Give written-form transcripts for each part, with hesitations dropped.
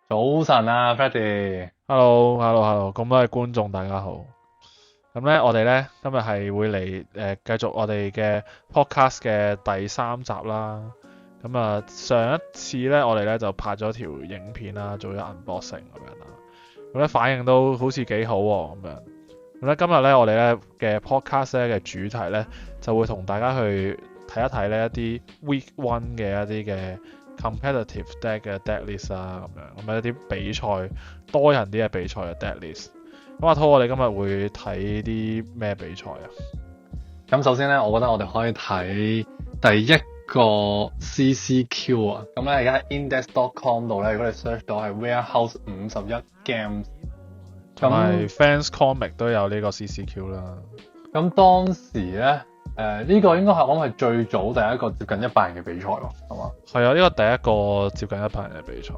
早晨啊，Freddy。Hello，咁多位觀眾大家好。咁咧，我哋咧今日係會嚟繼續我哋嘅 podcast 嘅第三集啦。咁啊，上一次咧我哋咧就拍咗條影片啦，做咗 unboxing 咁樣啦。咁咧反應都好似幾好喎，咁樣。咁咧今日咧我哋咧嘅 podcast 咧嘅主題咧就會同大家去睇一睇呢一啲 week one 嘅一啲嘅 competitive deck 嘅 deck list 啊，咁樣一啲比賽多人啲嘅比賽嘅 deck list。咁阿滔，我哋今日會睇啲咩比賽啊？咁首先咧，我覺得我哋可以睇第一個 CCQ 啊。咁咧而家喺 index.com 度咧，如果你 search 到係 Warehouse 51 Games。同埋 咁 Fans Comic 都有呢個 CCQ 啦。咁當時咧，呢個應該係我諗係最早第一個接近100人嘅比賽咯，係嘛？係啊，呢個第一個接近100人嘅比賽。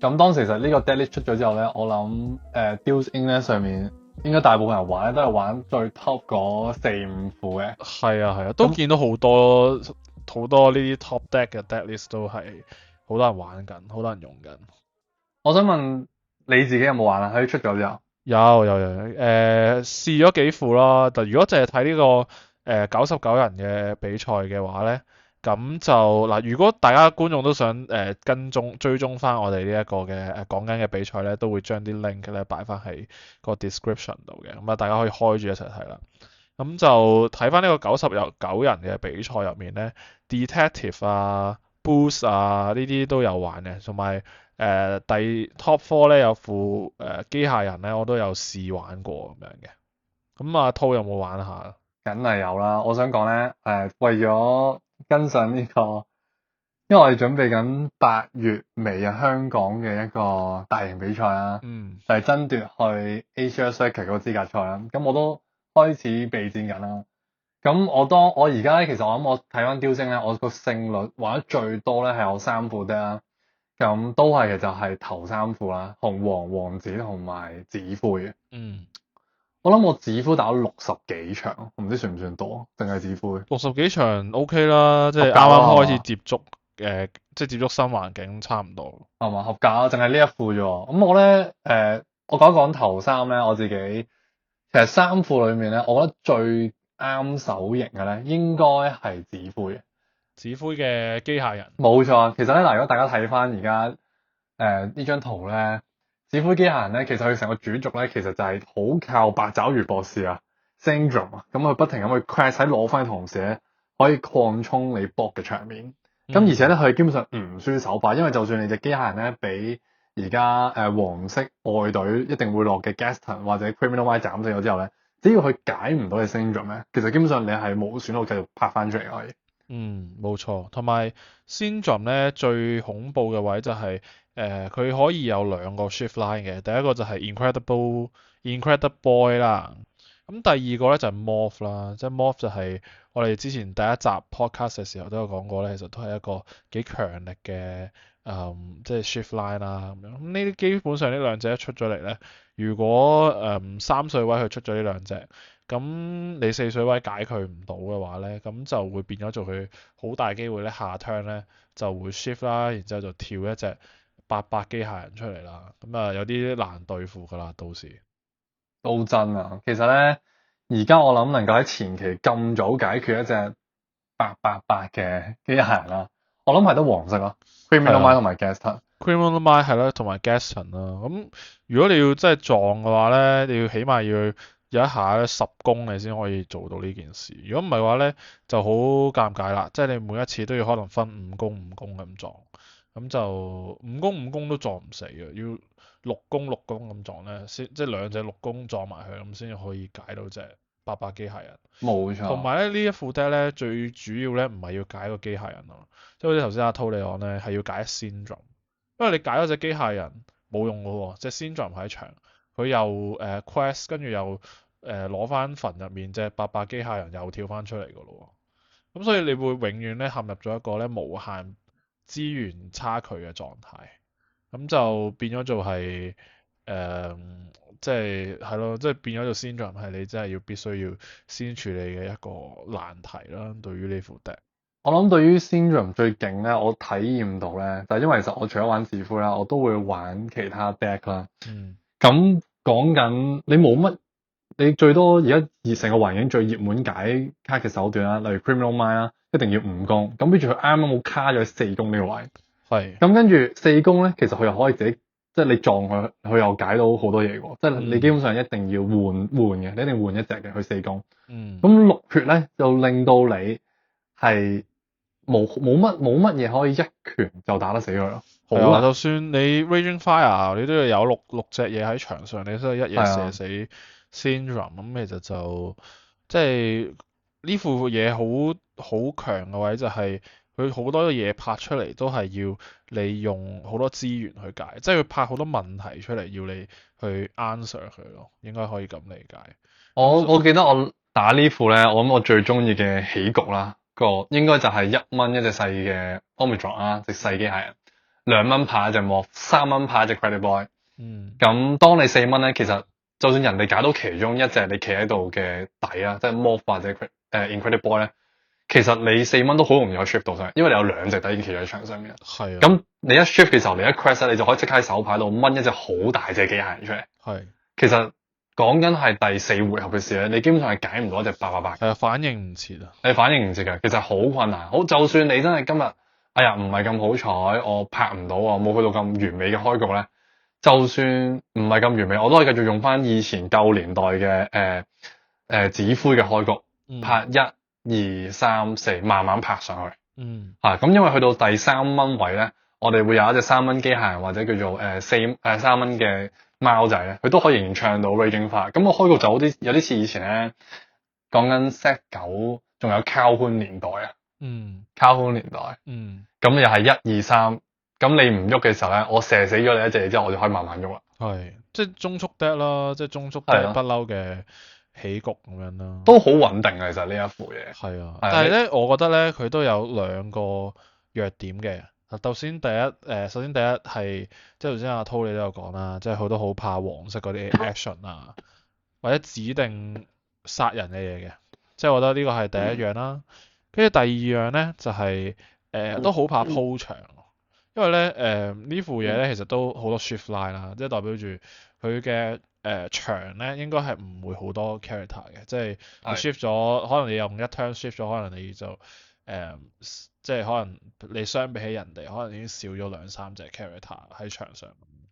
咁當時其實呢個 deck list 出咗之後咧，我諗Deals Inc 咧上面應該大部分人玩咧都係玩最 top 嗰4-5副嘅。係啊，都見到好多呢啲 top deck 嘅 deck list 都係好多人玩緊，好多人用緊。我想問你自己有冇玩啊？喺出咗之後。有，試咗幾副啦。但如果淨係睇呢個99人嘅比賽嘅話咧，咁就嗱，如果大家觀眾都想跟蹤追蹤翻我哋呢一個嘅講緊嘅比賽咧，都會將啲 link 咧擺翻喺個 description 度嘅，咁啊大家可以開住一齊睇啦。咁就睇翻呢個99人嘅比賽入面咧，Detective 啊、Boost 啊呢啲都有玩嘅，同埋第 Top Four 咧有副機械人咧，我都有試玩過咁樣嘅。咁阿滔有冇玩下？梗係有啦。我想講咧，為咗跟上呢個，因為我哋準備緊8月尾啊香港嘅一個大型比賽啦，嗯，就係爭奪去 Asia Circuit 嗰個資格賽啦。咁我都開始備戰緊啦。咁我而家咧，其實我諗我睇翻雕星咧，我個勝率玩得最多咧係有3副啫啦。咁都係其實係頭3副啦，紅黃王子同埋紫灰嘅。嗯，我諗我紫灰打咗60幾場，我唔知算唔算多，定係紫灰60幾場 OK 啦，即係啱合格啦啱開始係嘛？接觸即係接觸新環境差唔多。係嘛？合格啦，淨係呢一副啫喎。咁我咧我講一講頭3咧，我自己其實3副裏面咧，我覺得最啱手型嘅咧，應該係紫灰嘅。指揮嘅機械人。冇錯啊，其實咧嗱，如果大家睇翻而家呢張圖咧，紫灰機械人咧，其實佢成個主軸咧，其實就係好靠八爪魚博士啊，Syndrome 啊，咁佢不停咁去 crash 喺攞分嘅同時咧，可以擴充你博嘅場面。咁而且咧，佢基本上唔輸手法，因為就算你隻機械人咧，俾而家黃色外隊一定會落嘅 Gaston 或者 Criminal Mind 斬死咗之後咧，只要佢解唔到你 Syndrome 咧，其實基本上你係冇損耗繼續拍翻出嚟可以。冇錯，同埋 Syndrome 咧最恐怖嘅位就係佢可以有兩個 shift line 嘅，第一個就係 Incredible Boy 啦，咁第二個咧就係 Morph 啦，即係 Morph 就係我哋之前第一集 podcast 嘅時候都有講過咧，其實都係一個幾強力嘅即係 shift line 啦咁樣。咁呢啲基本上呢兩隻一出咗嚟咧，如果三歲位佢出咗呢兩隻。咁你四水位解佢唔到嘅話咧，咁就會變咗做佢好大機會咧下 turn 咧就會 shift 啦，然之後就跳一隻88機械人出嚟啦，咁啊有啲難對付噶啦，到時。都真啊！其實咧，而家我諗能夠喺前期咁早解決一隻888嘅機械人啦，我諗係得黃色咯，Criminal 係 Mind 啊同埋 Gaston。，Criminal Mind 係啦，同埋 Gaston 啦。咁如果你要真係撞嘅話咧，你要起碼要有一下咧10攻你先可以做到呢件事。如果唔係嘅話咧，就好尷尬啦。即係你每一次都要可能分5攻咁撞，咁就5攻都撞唔死嘅，要6攻咁撞咧，先即係兩隻6攻撞埋去咁先至可以解到隻88機械人。冇錯。同埋咧呢一副 deck 咧最主要咧唔係要解個機械人咯，即係好似頭先阿濤你講咧係要解 Syndrome，因為你解咗隻機械人冇用嘅喎，隻 Syndrome 喺場，佢又quest 跟住又攞翻墳入面隻88機械人又跳翻出嚟嘅咯喎，咁所以你會永遠咧陷入咗一個咧無限資源差距嘅狀態，咁就變咗做係誒，即係咯，即係變咗做 Syndrome 係你真係要必須要先處理嘅一個難題啦，對於呢副 deck。我諗對於 Syndrome 最勁咧，我體驗到咧，就係因為其實我除咗玩指揮啦，我都會玩其他 deck 啦。嗯咁講緊你冇乜，你最多而家成個環境最熱門解卡嘅手段啦，例如 Criminal Mind 啦，一定要5攻。咁跟住佢啱啱好卡咗4攻呢個位。係咁跟住4攻咧，其實佢又可以自己，即係你撞佢，佢又解到好多嘢喎。即係你基本上一定要換嘅，你一定換一隻嘅佢4攻。嗯咁6血咧就令到你係冇乜嘢可以一拳就打得死佢咯。好係啊，難。就算你 Raging Fire，你都要有六隻嘢喺場上，你先係一嘢射死 Syndrome。咁其實就即係呢副嘢好強嘅位就係佢好多嘢拍出嚟都係要你用好多資源去解，即係佢拍好多問題出嚟要你去 answer 佢咯，應該可以咁理解。我記得我打呢副咧，我諗我最中意嘅起局啦，應該就係1蚊一隻細嘅 Omnitron 啦，隻細機械人，2蚊拍一隻 Morph，3蚊拍一隻 Credit Boy。咁當你4蚊咧，其實就算人哋解到其中一隻你企喺度嘅底啊，即係 Morph 或者Incredible Boy 咧，其實你4蚊都好容易可以 shift 到上去，因為你有2隻底已經企咗喺場上面。係啊。咁你一 shift 嘅時候，你一 crash 咧，你就可以即刻喺手牌度掹一隻好大隻機械人出嚟。係。其實講緊係第4回合嘅事咧，你基本上係解唔到一隻888。係啊，反應唔切啊。你反應唔切嘅，其實好困難。就算你真係今日，哎呀唔係咁好彩，我拍唔到啊，冇去到咁完美嘅開局咧。就算唔係咁完美，我都可以繼續用翻以前舊年代嘅指揮嘅開局，拍1、2、3、4，慢慢拍上去。咁因為去到第3蚊位咧，我哋會有一隻3蚊機械人或者叫做3蚊嘅貓仔咧，佢都可以仍然唱到 Raging Fire。咁個開局就有啲似以前咧，講緊 Set 9仲有 Calhoun 年代啊。Calhoun 年代。咁又係1、2、3。咁你唔喐嘅時候咧，我射死咗你一隻之後，我就可以慢慢喐啦。係，即係中速 deck 啦，即係中速 deck 不嬲嘅起局咁樣啦。都好穩定啊，其實呢一副嘢。係啊，但係咧，我覺得咧，佢都有2個弱點嘅。首先第一係，即係頭先阿濤你都有講啦，即係好多好怕黃色嗰啲 action 啊，或者指定殺人嘅嘢嘅。即係我覺得呢個係第一樣啦。跟住第二樣咧就係都好怕鋪場。因為咧，呢副嘢咧其實都好多 shift line 啦，即係代表住佢嘅場咧應該係唔會好多 character 嘅，即係你 shift 咗，可能你用一 turn shift 咗，可能你就即係可能你相比起人哋，可能已經少咗2-3隻 character 喺場上。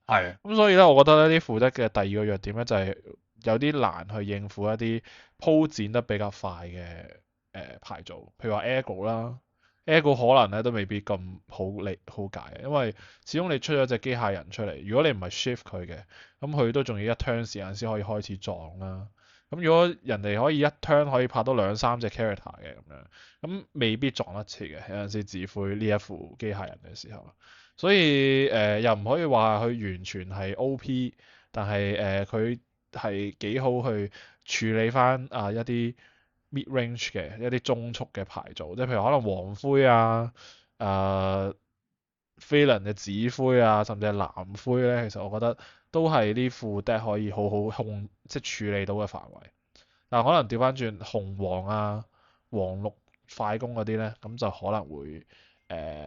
係。咁所以咧，我覺得咧呢副 deck 嘅第二個弱點咧就係有啲難去應付一啲鋪展得比較快嘅牌組，譬如話 Ego 啦。Ego 可能咧都未必咁好解，因為始終你出咗隻機械人出嚟，如果你唔係 shift 佢嘅，咁佢都仲要一 turn 時間先可以開始撞啦。咁如果人哋可以一 turn 可以拍到2-3隻 character 嘅咁樣，咁未必撞得切嘅。有陣時指揮呢一副機械人嘅時候，所以又唔可以話佢完全係 OP，但係佢係幾好去處理翻一啲mid range 嘅一啲中速嘅牌組，即係譬如可能黃灰啊、飛輪嘅紫灰啊，甚至係藍灰咧，其實我覺得都係呢副 deck 可以好好即係處理到嘅範圍。但可能調翻轉紅黃啊、黃綠快攻嗰啲咧，咁就可能會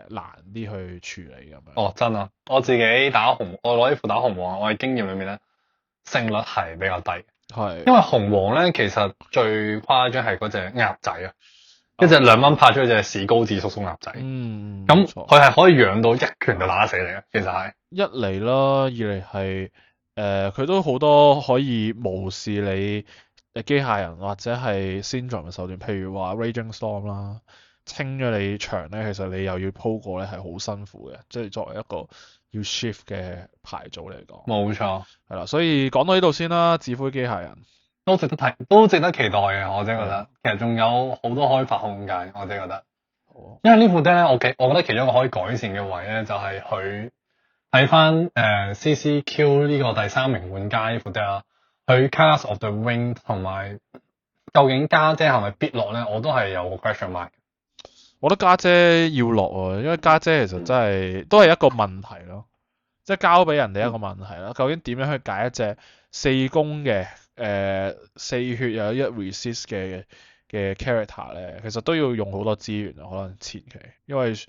難啲去處理咁樣。哦，真啊！我自己打紅，我攞呢副打紅黃，我喺經驗裏面咧，勝率係比較低。係，因為紅黃咧，其實最誇張係嗰隻鴨仔啊，一隻2蚊拍出一隻史高治叔叔鴨仔。咁佢係可以養到一拳就打得死你嘅，其實係。一嚟啦，二嚟係佢都好多可以無視你機械人或者係 Syndrome 嘅手段，譬如話 Raging Storm 啦，清咗你場咧，其實你又要鋪過咧係好辛苦嘅，即係作為一個要 shift 嘅牌組嚟講。冇錯。係啦，所以講到呢度先啦，指揮機械人都值得睇，都值得期待嘅，我真係覺得。其實仲有好多開發空間，我真係覺得。好。因為呢副 deck 咧，我覺得其中一個可以改善嘅位咧，就係佢睇翻CCQ 呢個第3名玩家呢副 deck 啦，佢 Cast of the Ring 同埋究竟家姐係咪必落咧？我都係有個 question mark。我覺得家姐要落喎，因為家姐其實真係都係一個問題咯，即係交俾人哋一個問題啦。究竟點樣去解一隻4攻嘅4血又有1 resist 嘅嘅 character 咧，其實都要用好多資源啊，可能前期，因為佢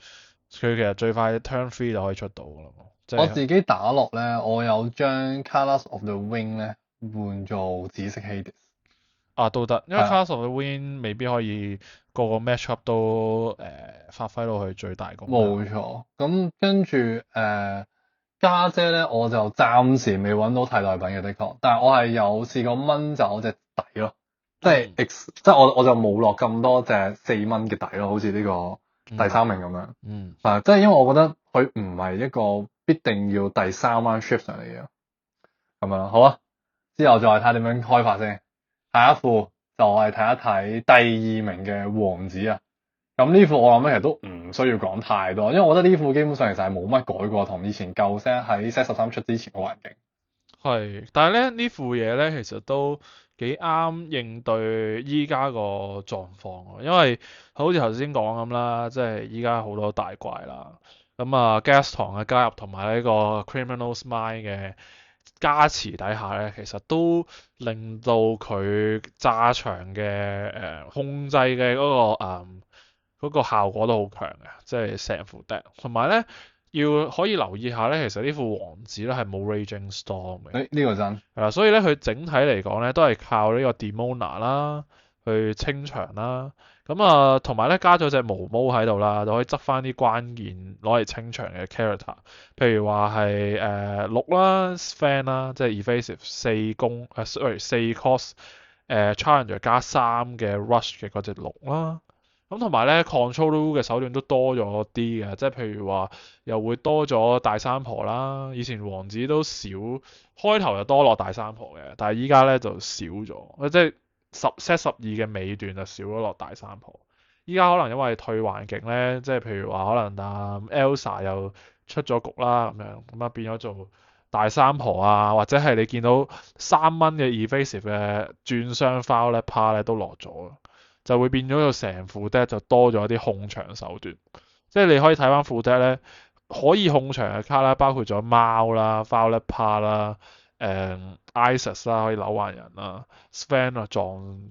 其實最快 turn 3就可以出到㗎啦，即係我自己打落咧，我有將 Colours of the Wind 咧換做紫色 Hades。都得，因為 係啊 Class of the Wind 未必可以個個 match up 都發揮到佢最大功效。冇錯，咁跟住家姐咧，我就暫時未揾到替代品嘅，的確，但係我係有試過掹走隻底咯，即係即係我就冇落咁多隻4蚊嘅底咯，好似呢個第3名咁樣。即係因為我覺得佢唔係一個必定要第3 round shift 上嚟嘅，咁樣好啊。之後再睇下點樣開發先。下一副就係睇一睇第2名嘅王子啊。咁呢副我諗咧其實都唔需要講太多，因為我覺得呢副基本上其實係冇乜改過，同以前舊 set 喺 set 13出之前嘅環境。係，但係咧呢副嘢咧其實都幾啱應對依家個狀況，因為好似頭先講咁啦，即係依家好多大怪啦，咁啊 Gaston 嘅加入同埋呢個 Criminal's Mind 嘅加持底下咧，其實都令到佢炸場嘅控制嘅嗰個效果都好強嘅，即係成副 deck。同埋咧，要可以留意下咧，其實呢副王子咧係冇 Raging Storm 嘅。呢個真係啦，所以咧佢整體嚟講咧都係靠呢個 Demona 啦去清場啦。咁啊，同埋咧加咗隻毛毛喺度啦，就可以執翻啲關鍵攞嚟清場嘅 character。譬如話係6啦，Sven 啦，即係 Evasive 4攻sorry 4 cost Challenger 加3嘅 Rush 嘅嗰隻6啦。咁同埋咧 control 嘅手段都多咗啲嘅，即係譬如話又會多咗大三婆啦，以前王子都少，開頭就多落大三婆嘅，但係依家咧就少咗，即係set 12嘅尾段就少咗落大三婆。依家可能因為退環境咧，即係譬如話可能Elsa 又出咗局啦咁樣，咁啊變咗做大三婆啊，或者係你見到3蚊嘅 evasive 嘅轉雙 foul 咧 par 咧都落咗。就會變咗個成副 deck 就多咗一啲控場手段，即係你可以睇翻副 deck 咧，可以控場嘅卡啦，包括咗貓啦、Violet Par 啦、Isis 啦，可以扭壞人啦，Sven 啊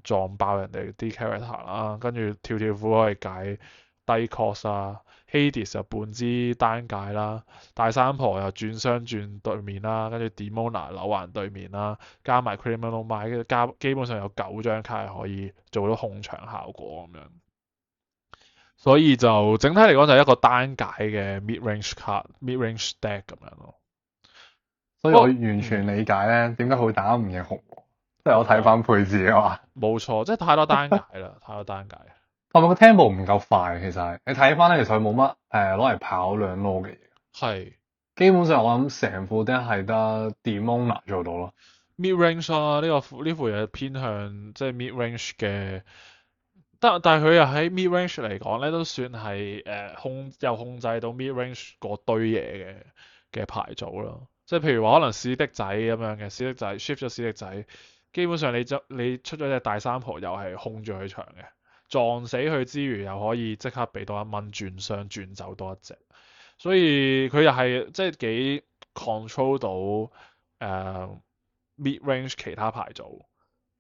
撞爆人哋啲 character 啦，跟住跳跳虎可以解低 cost 啊。Hades 就半支單解啦，大三婆又轉雙轉對面啦，跟住 Demona 扭環對面啦，加埋 Criminal Mind，跟住加基本上有9張卡係可以做到控場效果咁樣，所以就整體嚟講就係一個單解嘅 mid range 卡 mid range deck 咁樣咯。所以我完全理解咧點解佢打唔贏紅王，即係我睇翻配置嘅話。冇錯，即係太多單解啦，太多單解。同埋個 tempo 唔夠快，其實係你睇翻咧，其實佢冇乜攞嚟跑兩攞嘅嘢。係基本上我諗成副 deck 係得 Demona 做到咯。mid range 啦，呢副嘢偏向即係 mid range 嘅。但係佢又喺 mid range 嚟講咧，都算係又控制到 mid range 嗰堆嘢嘅牌組咯。即係譬如話可能史迪仔咁樣嘅，史迪仔 shift 咗史迪仔，基本上你出咗隻大三婆又係控住佢場嘅。撞死佢之餘，又可以即刻俾多1蚊轉雙轉走多一隻，所以佢又係即係幾 control 到mid range 其他牌組，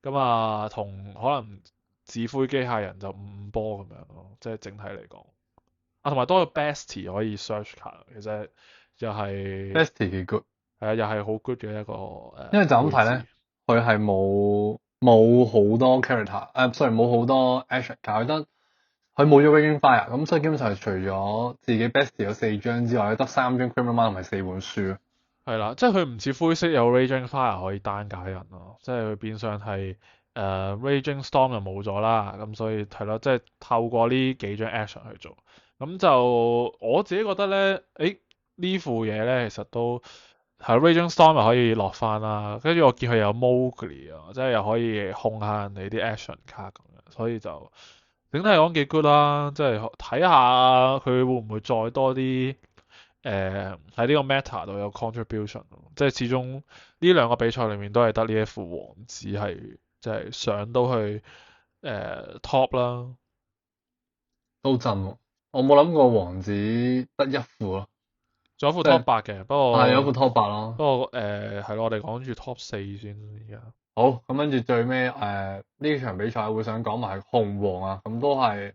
咁啊同可能指揮機械人就5波咁樣咯，即係整體嚟講。同埋多個 bestie 可以 search 卡，其實又係 bestie 幾 good，係啊，又係好 good 嘅一個因為就咁睇咧，佢係冇好多 character，sorry 冇好多 action 卡，佢得佢冇咗 Raging Fire，咁所以基本上係除咗自己 bestie 有4張之外，得3張 Criminal Mind 同埋4本書。係啦，即係佢唔似灰色有 Raging Fire 可以單解人咯，即係佢變相係Raging Storm 就冇咗啦，咁所以係咯，即係透過呢幾張 action 去做，咁就我自己覺得咧，呢副嘢咧其實都係 Raging Storm 又可以落翻啦，跟住我見佢有 Mowgli 啊，即係又可以控下人哋啲 action 卡咁樣，所以就整體嚟講幾 good 啦，即係睇下佢會唔會再多啲。喺呢個 meta 度有 contribution，即係始終呢兩個比賽裏面都係得呢一副王子係即係上到去top 啦。都震喎，我冇諗過王子得一副咯。仲有副 top 8嘅，不過係有副 top 8咯。不過係咯，我哋講住 top 4先而家。好，咁跟住最尾呢場比賽會想講埋紅黃啊，咁都係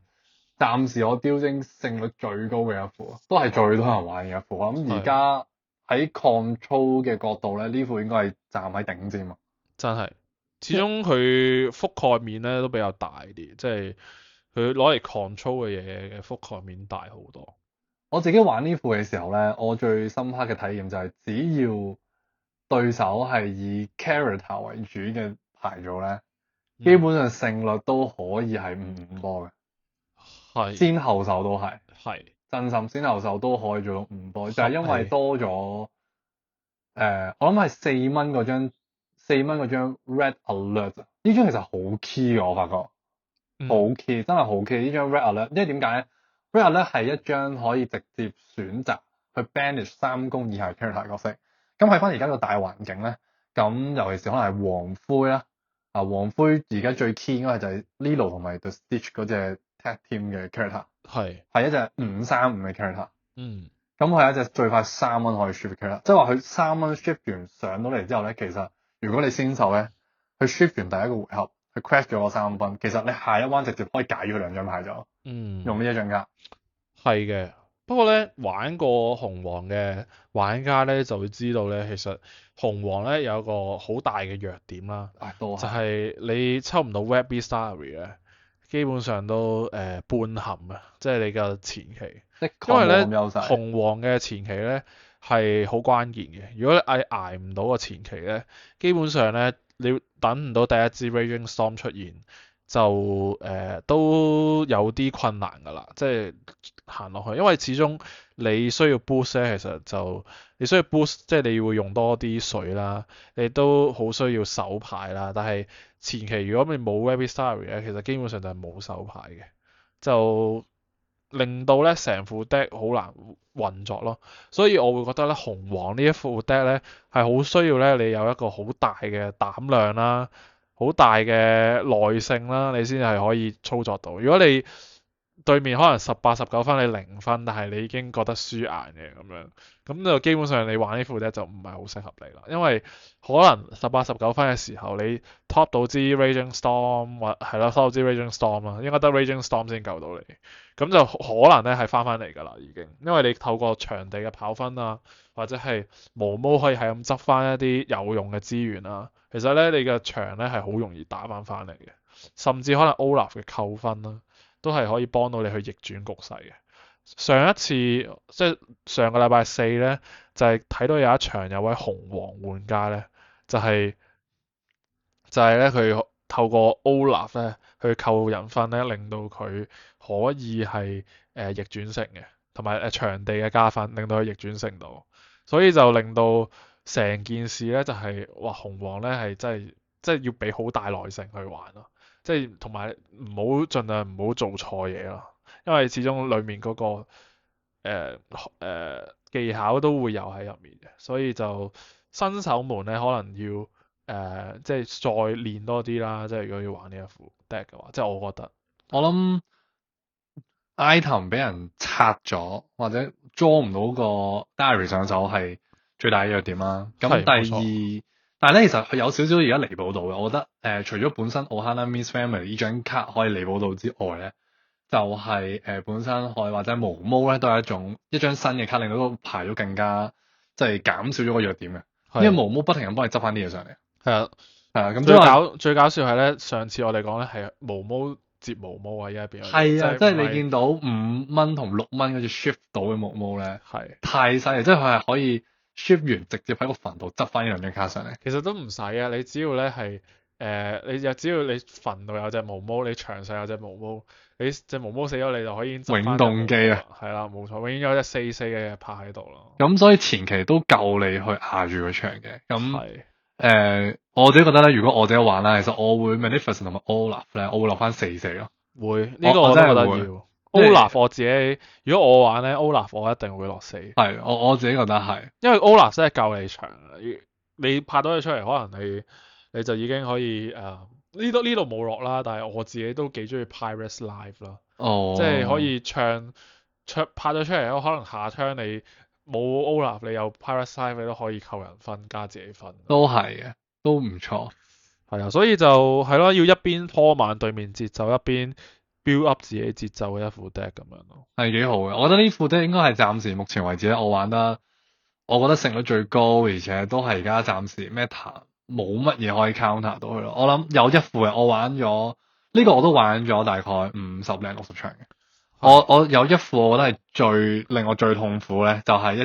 暫時我雕精勝率最高嘅一副，都係最多人玩嘅一副。咁而家喺 control 嘅角度咧，呢副應該係站喺頂尖啊！真係，始終佢覆蓋面咧都比較大啲，即係佢攞嚟 control 嘅嘢嘅覆蓋面大好多。我自己玩呢副嘅時候咧，我最深刻嘅體驗就係只要對手係以 character 為主嘅牌組咧，基本上勝率都可以係5-5波嘅，係先後手都係，係真心先後手都可以做到5波，就係因為合理多咗我諗係4蚊嗰張 red alert 啊，呢張其實好 key 嘅，我發覺好 key，真係好 key 呢張 red alert，因為點解咧？red alert 係一張可以直接選擇去 banish 3攻以下 character 角色。咁喺翻而家個大環境咧，咁尤其是可能係黃灰啦，黃灰而家最 key 應該係就係 Lilo 同埋 The Stitch 嗰隻 tag team 嘅 character，係一隻535嘅 character。咁佢係一隻最快3蚊可以 shift 嘅 character，即係話佢3蚊 shift 完上到嚟之後咧，其實如果你先手咧，佢 shift 完第一個回合，佢 crash 咗個3分，其實你下一彎直接可以解咗2張牌咗。用呢一張卡。係嘅，不過咧玩過紅黃嘅玩家咧就會知道咧，其實紅黃咧有一個好大嘅弱點啦，就係你抽唔到 Red Beastari 咧，基本上都半陷啊，即係你嘅前期。因為咧紅黃嘅前期咧係好關鍵嘅，如果你捱唔到個前期咧，基本上咧你等唔到第一支 Raging Storm 出現，就都有啲困難㗎啦，即係行落去，因為始終你需要 boost 咧，其實就你需要 boost，即係你會用多啲水啦，你都好需要手牌啦，但係前期如果你冇 Red Beastari 咧，其實基本上就係冇手牌嘅，就令到咧成副 deck 好難運作咯，所以我會覺得咧紅黃呢一副 deck 咧係好需要咧你有一個好大嘅膽量啦，好大嘅耐性啦，你先係可以操作到。如果你對面可能18、19分你0分，但係你已經覺得輸硬嘅咁樣，咁就基本上你玩呢副 deck 就唔係好適合你啦，因為可能18、19分嘅時候你 top 到支 Raging Storm 或係咯 top 到支 Raging Storm 啦，應該得 Raging Storm 先救到你。咁就可能咧係翻嚟㗎啦，已經，因為你透過場地嘅跑分啊，或者係毛毛可以係咁執翻一啲有用嘅資源啊，其實咧你嘅場咧係好容易打翻嚟嘅，甚至可能 Olaf 嘅扣分啦，都係可以幫到你去逆轉局勢嘅。上一次即係上個禮拜四咧，就係睇到有一場有位紅黃玩家咧，就係咧佢透過 Olaf 咧去扣人分咧，令到佢可以係逆轉勝嘅，同埋場地嘅加分，令到佢逆轉勝到，所以就令到成件事咧就係哇紅黃咧係真係要俾好大耐性去玩咯，即係同埋盡量唔好做錯嘢咯，因為始終裡面嗰個技巧都會有喺入面嘅，所以就新手們咧可能要即係再練多啲啦，即係如果要玩呢一副 deck 嘅話，即係我覺得，我諗 item 俾人拆咗或者 draw 唔到個 diary 上手係最大嘅弱點啦。咁第二，但係咧其實佢有少少而家彌補到嘅，我覺得除咗本身 Ohana Miss Family 呢張卡可以彌補到之外咧，就係本身可以或者毛毛咧都係一張新嘅卡，令到個牌都更加即係減少咗個弱點嘅，因為毛毛不停咁幫你執翻啲嘢上嚟。係啊，咁最搞笑係咧，上次我哋講咧係毛毛接毛毛啊，而家變咗係啊，即係你見到5蚊同6蚊嗰隻 shift 到嘅毛毛咧，係太犀利，即係佢係可以 shift 完直接喺個墳度執翻呢兩張卡上嚟。其實都唔使啊，你只要咧係只要你墳度有隻毛毛，你牆上有隻毛毛，你隻毛毛死咗，你就可以永動機啊，係啦，冇錯，永遠有隻4/4嘅拍喺度咯。咁所以前期都夠你去壓住個場嘅。咁我自己覺得咧，如果我自己玩啦，其實我會 Magnificent 同埋 Olaf 咧，我會落翻4/4咯。會呢個我都覺得要。Olaf 我自己，如果我玩咧，Olaf 我一定會落4。係，我自己覺得係，因為 Olaf 真係夠你場，你拍到佢出嚟，可能你就已經可以呢度冇落啦，但係我自己都幾中意 Pirates Live 啦。即係可以唱拍咗出嚟，可能下槍你冇 Olaf，你有 Pirates Live 你都可以扣人分加自己分。都係嘅，都唔錯。係啊，所以就係咯，要一邊拖慢對面節奏，一邊 build up 自己節奏嘅一副 deck 咁樣咯。係幾好嘅。我覺得呢副 deck 應該係暫時目前為止咧，我覺得勝率最高，而且都係而家暫時 meta 冇乜嘢可以 counter 到佢咯。我諗有一副嘅，我玩咗呢個我都玩咗大概50零60場嘅。我有一副我覺得係令我最痛苦咧，就係一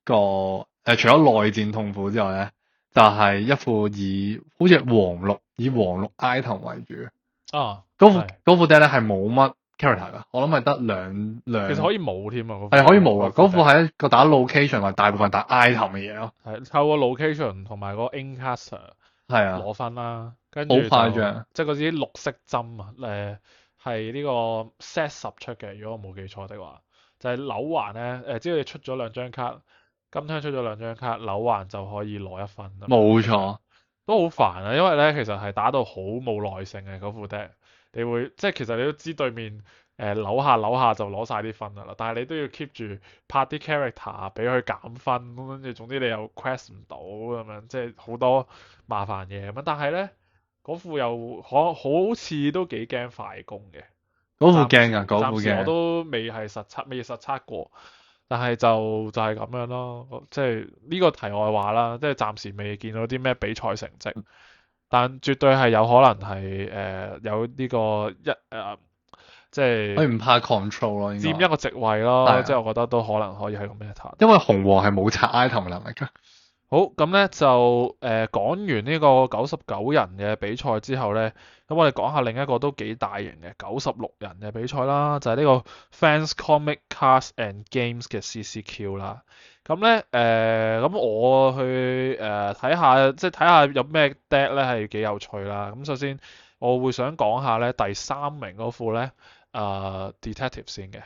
個除咗內戰痛苦之外咧，就係一副好似以黃綠 item 為主。嗰副 deck 咧係冇乜 character 噶，我諗係得兩。其實可以冇添啊，係可以冇啊！嗰副係一個打 location 或大部分打 item 嘅嘢咯。係透過 location 同埋個 incaster 係啊，攞分啦，跟住好誇張。即係嗰啲綠色針啊，係呢個 set 10出嘅，如果我冇記錯的話，就係、是、扭環咧只要你出咗兩張卡，今廳出咗兩張卡，扭環就可以攞1分。冇錯，都好煩啊，因為咧其實係打到好冇耐性嘅嗰副 deck，你會即係其實你都知對面扭下就攞晒啲分㗎啦，但係你都要 keep 住拍啲 character 俾佢減分，咁跟住總之你又 quest 唔到咁樣，即係好多麻煩嘢咁。但係咧嗰副又好似都幾驚快攻嘅，嗰副驚啊，嗰副暫時我驚。都未實測過。但係就係咁樣咯，即係呢個題外話啦，即係暫時未見到啲咩比賽成績，但絕對係有可能係有呢個即係佢唔怕 control 咯，應該佔一個席位咯，係啊即係我覺得都可能可以係個 meta。因為紅黃係冇拆 item 嘅能力㗎。好，咁咧就講完呢個99人嘅比賽之後咧，咁我哋講下另一個都幾大型嘅96人嘅比賽啦，就係、是、呢個 Fans Comic Cards and Games 嘅 CCQ 啦。咁咧咁我去睇下，即係睇下有咩 deck 咧係幾有趣啦。咁首先我會想講下咧第3名嗰副咧Detective 先嘅。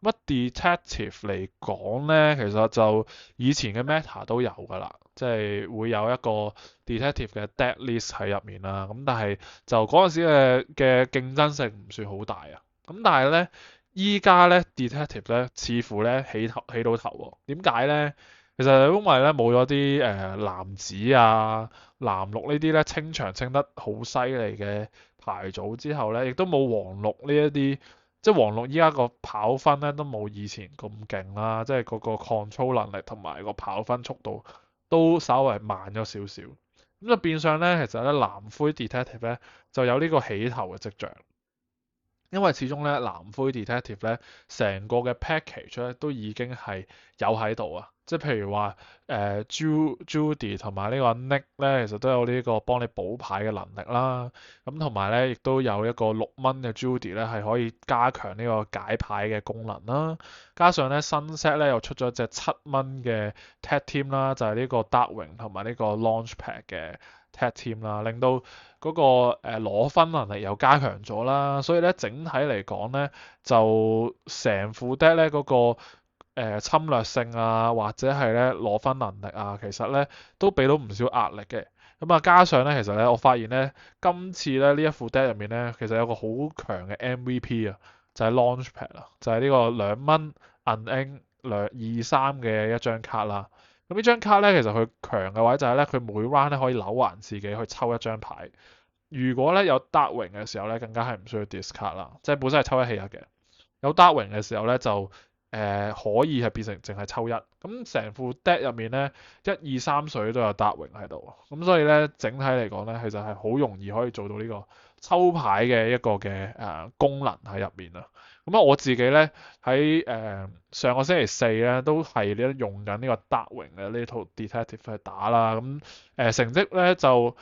乜 detective 嚟講咧，其實就以前嘅 meta 都有㗎啦，即係會有一個 detective 嘅 deck list 喺入面啦。咁但係就嗰陣時嘅競爭性唔算好大啊。咁但係咧，依家咧 detective 咧似乎咧起到頭喎。點解咧？其實因為咧冇咗啲藍紫啊、藍綠呢啲咧清場清得好犀利嘅牌組之後咧，亦都冇黃綠呢一啲。即係黃綠依家個跑分咧都冇以前咁勁啦，即係嗰個 control 能力同埋個跑分速度都稍為慢咗少少。咁就變相咧，其實咧藍灰 detective 咧就有呢個起頭嘅跡象，因為始終咧藍灰 detective 咧成個嘅 package 咧都已經係有喺度啊。即係譬如話Judy 同埋呢個 Nick 咧，其實都有呢個幫你補牌嘅能力啦。咁同埋咧，亦都有一個6蚊嘅 Judy 咧，係可以加強呢個解牌嘅功能啦。加上咧新 set 咧又出咗隻7蚊嘅 Tag Team 啦，就係呢個 Darkwing 同埋呢個 Launchpad 嘅 Tag Team 啦，令到嗰個攞分能力又加強咗啦。所以咧整體嚟講咧，就成副 deck 咧嗰個侵略性啊，或者係咧攞分能力啊，其實咧都俾到唔少壓力嘅。咁啊，加上咧，其實咧，我發現咧，今次咧呢一副 deck 入面咧，其實有個好強嘅 MVP 啊，就係 Launchpad 啊，就係呢個2蚊銀鷹2-3嘅一張卡啦。咁呢張卡咧，其實佢強嘅位就係咧，佢每 round 咧可以扭橫自己去抽一張牌。如果咧有 Darkwing 嘅時候咧，更加係唔需要 discard 啦，即係本身係抽1棄1嘅。有 Darkwing 嘅時候咧就可以係變成淨係抽1，咁成副 deck 入面咧1、2、3水都有 Darkwing 喺度，咁所以咧整體嚟講咧，其實係好容易可以做到呢個抽牌嘅一個嘅功能喺入面啊。咁啊我自己咧喺上個星期4咧都係咧用緊呢個 Darkwing 嘅呢套 detective 去打啦，咁成績咧就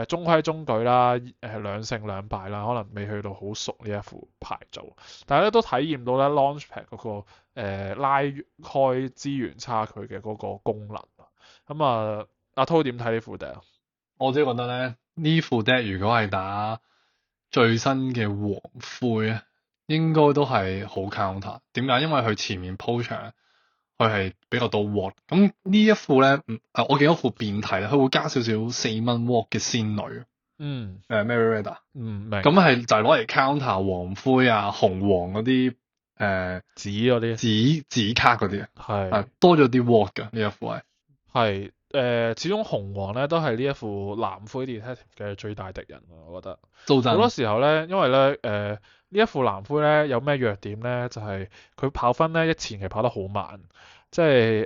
中規中矩啦，2勝2敗啦，可能未去到好熟呢一副牌組，但係咧都體驗到咧 Launchpad 嗰個拉開資源差距嘅嗰個功能。咁啊，阿濤點睇呢副 deck 啊？我自己覺得咧，呢副 deck 如果係打最新嘅黃灰啊，應該都係好 counter。點解？因為佢前面鋪場，佢係比較多 ward。咁呢一副咧，我見到副變體咧，佢會加少少4蚊 ward 嘅仙女。Mary Red 明。咁係就係攞嚟 counter 黃灰啊、紅黃嗰啲紫嗰啲紫卡嗰啲啊，係多咗啲 ward 㗎呢一副係。係始終紅黃咧都係呢一副藍灰 detective 嘅最大敵人啊，我覺得。做好多真時候咧，因為咧呢一副藍灰咧有咩弱點咧，就係、佢跑分咧一前期跑得好慢，即係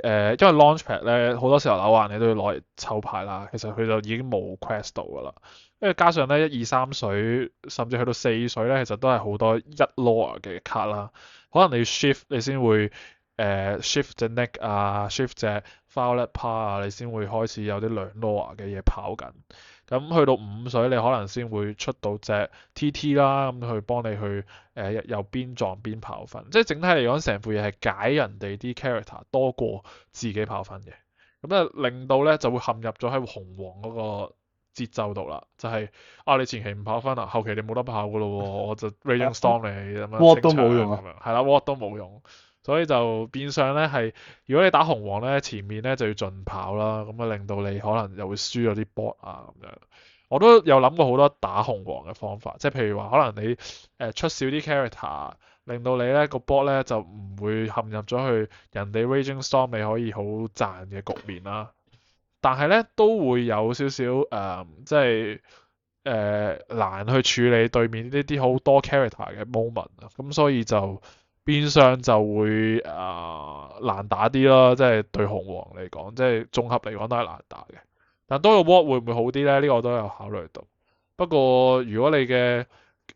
因為 launchpad 咧好多時候扭環你都要攞嚟抽牌啦，其實佢就已經冇 quest 到噶啦，因為加上咧一二三水甚至去到四水咧，其實都係好多一 lore 嘅卡啦，可能你要 shift 你先會shift 隻 neck 啊，shift 隻 violet par 啊，你先會開始有啲兩 lore 嘅嘢跑緊。咁去到五水，你可能先會出到隻 TT 啦，咁去幫你去又邊撞邊跑分。即係整體嚟講，成副嘢係解人哋啲 character 多過自己跑分嘅。咁啊，令到咧就會陷入咗喺紅黃嗰個節奏度啦。就係、你前期唔跑分啊，後期你冇得跑噶咯喎，我就 Raging Storm 你咁樣 Ward 都清場冇用啊咁樣，係啦，Ward 都冇用。所以就變相咧係，如果你打紅黃咧，前面咧就要盡跑啦，咁啊令到你可能又會輸咗啲 bot 啊咁樣。我都有諗過好多打紅黃嘅方法，即係譬如話可能你出少啲 character，令到你咧個 bot 咧就唔會陷入咗去人哋 Raging Storm 你可以好賺嘅局面啦。但係咧都會有少少即係難去處理對面呢啲好多 character 嘅 moment 啊，咁所以就變相就會難打啲咯，即係對紅黃嚟講，即係綜合嚟講都係難打嘅。但多個 ward 會唔會好啲咧？呢個我都有考慮到。不過如果你嘅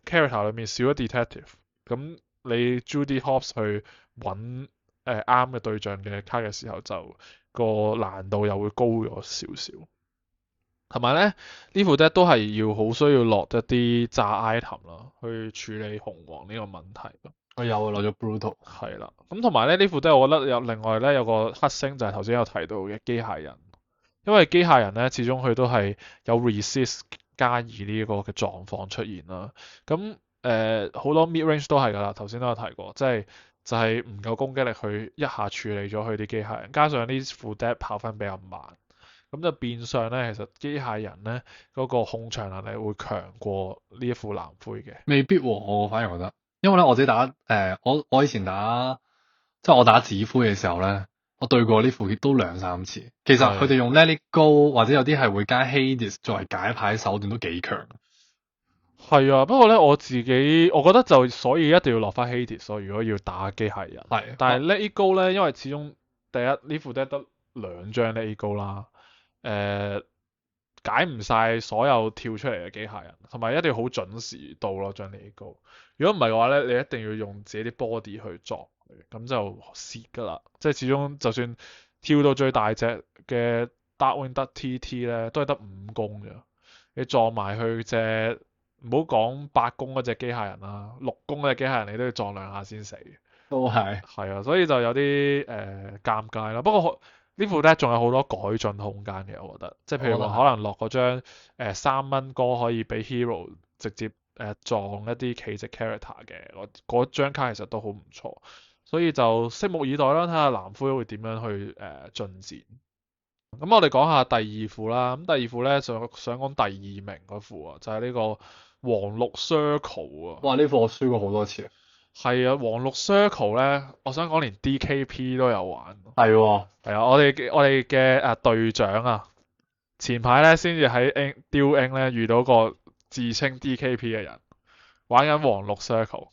character 裏面少咗 detective，咁你 Judy Hopps 去揾啱嘅對象嘅卡嘅時候，就個難度又會高咗少少。同埋咧，呢副 deck 都係要好需要落一啲炸 item 啦，去處理紅黃呢個問題咯。我有啊，落咗 Brutal。係啦，咁同埋咧呢副 deck 我覺得有另外咧有個黑星就係頭先有提到嘅機械人，因為機械人咧始終佢都係有 resist 加二呢個嘅狀況出現啦。咁好多 mid range 都係㗎啦，頭先都有提過，即係就係唔夠攻擊力去一下處理咗佢啲機械人，加上呢副 deck 跑分比較慢。咁就變相咧，其實機械人咧嗰個控場能力會強過呢一副藍灰嘅。未必喎，我反而覺得，因為咧我自己打我以前打即係我打紫灰嘅時候咧，我對過呢副都兩三次。其實佢哋用 Let It Go 或者有啲係會加 Hades 作為解牌手段都幾強。係啊，不過咧我自己我覺得就所以一定要落翻 Hades，所以如果要打機械人，係，但係 Let It Go 咧，因為始終第一呢副得兩張 Let It Go 啦，誒、解唔晒所有跳出嚟嘅機械人，同埋一定要好準時到咯，將 Let It Go。如果唔係嘅話咧，你一定要用自己啲 body 去撞，咁就蝕噶啦。即係始終就算跳到最大隻嘅 Darkwing Duck TT 咧，都係得5攻嘅。你撞埋去隻唔好講8攻嗰隻機械人啦，6攻嗰隻機械人你都要撞兩下先死。都係。係啊，所以就有啲尷尬啦。不過呢副 deck 仲有好多改進空間嘅，我覺得。即係譬如話，可能落嗰張3蚊歌可以俾 hero 直接撞一啲企值 character 嘅，嗰張卡其實都好唔錯。所以就拭目以待啦，睇下藍灰會點樣去進展。咁我哋講下第二副啦。咁第二副咧想講第二名嗰副啊，就係呢個黃綠 circle 啊。哇！呢副我輸過好多次。係啊，黃綠 circle 咧，我想講連 DKP 都有玩。係喎。係啊，我哋嘅隊長啊，前排咧先至喺 Duel 咧遇到個自稱 DKP 嘅人，玩緊黃綠 circle，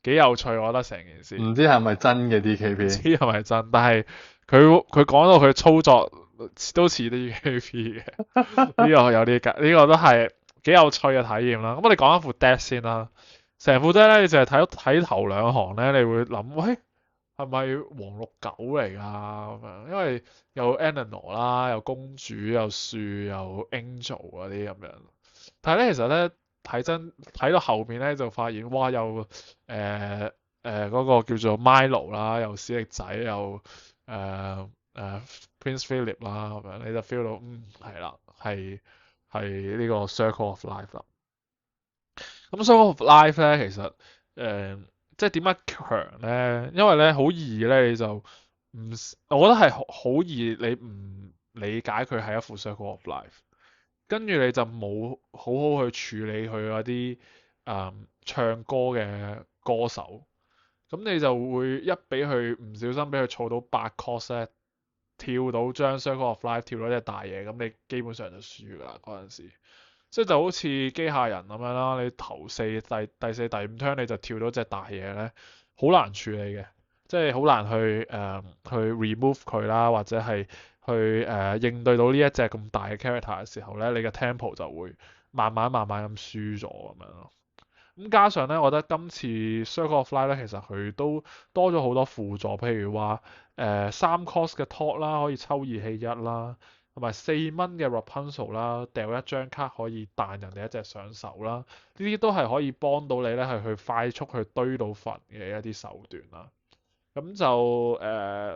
幾有趣，我覺得成件事。唔知係咪真嘅唔知 DKP？係咪真，但係佢講到佢操作都似 DKP 嘅，呢個有啲呢個都係幾有趣嘅體驗啦。咁我哋講一副 deck 先啦。成副 deck 咧，你淨係睇頭兩行咧，你會諗，喂，係咪黃綠狗嚟㗎咁樣？因為有 Eleanor 啦，有公主，有樹，有 Angel 嗰啲咁樣。但係咧，其實咧睇到後面咧，就發現哇，有嗰個叫做 Milo 啦，有史力仔，有Prince Philip 啦咁樣，你就 feel 到係啦，係呢個 Circle of Life 啦。咁 Circle of Life 咧，其實即係點解強咧？因為咧好易咧，你就唔，我覺得係好易，你唔理解佢係一副 Circle of Life，跟住你就冇好好去處理佢嗰啲唱歌嘅歌手，咁你就會一俾佢唔小心俾佢儲到8 cost 咧，跳到張 Circle of Life 跳到隻大嘢，咁你基本上就輸㗎啦嗰陣時。即係就好似機械人咁樣啦，你頭第四、第五 turn 你就跳到隻大嘢咧，好難處理嘅，即係好難去 remove 佢啦，或者係去應對到呢一隻咁大嘅 character 嘅時候咧，你嘅 tempo 就會慢慢咁輸咗咁樣咯。咁加上咧，我覺得今次 Circle of Life 咧，其實佢都多咗好多輔助，譬如話3 cost 嘅 talk 啦，可以抽2棄1啦。同埋4蚊嘅 Rapunzel 啦，掉一張卡可以彈人哋一隻上手啦，呢啲都係可以幫到你咧，係去快速去堆到墳嘅一啲手段啦。咁就